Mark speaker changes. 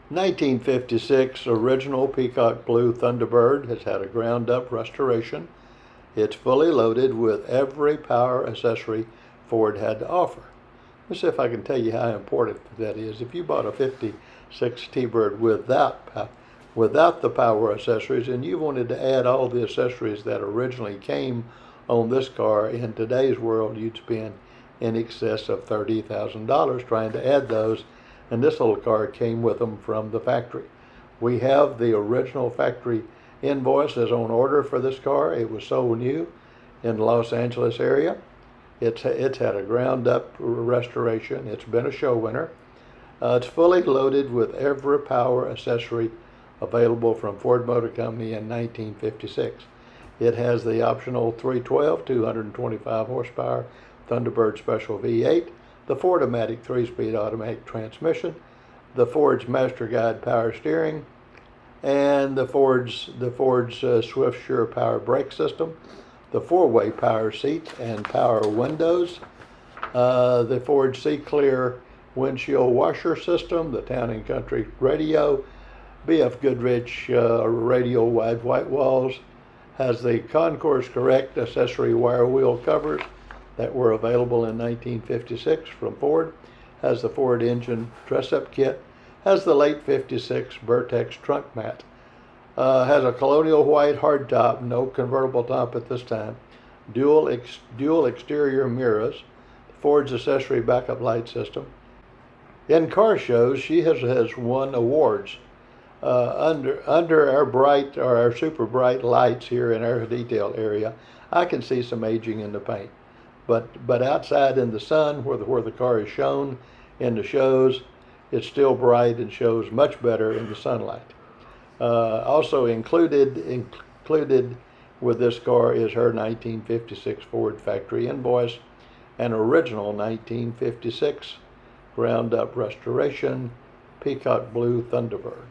Speaker 1: 1956 original Peacock Blue Thunderbird has had a ground-up restoration. It's fully loaded with every power accessory Ford had to offer. Let's see if I can tell you how important that is. If you bought a 56 T-Bird without the power accessories and you wanted to add all the accessories that originally came on this car, in today's world you'd spend in excess of $30,000 trying to add those, and this little car came with them from the factory. We have the original factory invoice as on order for this car. It was sold new in the Los Angeles area. It's had a ground-up restoration. It's been a show winner. It's fully loaded with every power accessory available from Ford Motor Company in 1956. It has the optional 312, 225 horsepower Thunderbird Special V8, the Ford-O-Matic 3-speed automatic transmission, the Ford's Masterguide power steering, and the Ford's Swift Sure power brake system, the 4-way power seats and power windows, the Ford C-Clear windshield washer system, the Town & Country radio, BF Goodrich radial wide white walls, has the Concours correct accessory wire wheel covers that were available in 1956 from Ford, has the Ford engine dress-up kit, has the late 56 Burtex trunk mat, has a Colonial white hardtop, no convertible top at this time, dual exterior mirrors, Ford's accessory backup light system. In car shows, she has won awards. Under our super bright lights here in our detail area, I can see some aging in the paint. But outside in the sun, where the car is shown in the shows, it's still bright and shows much better in the sunlight. Also included with this car is her 1956 Ford factory invoice, an original 1956 ground-up restoration Peacock Blue Thunderbird.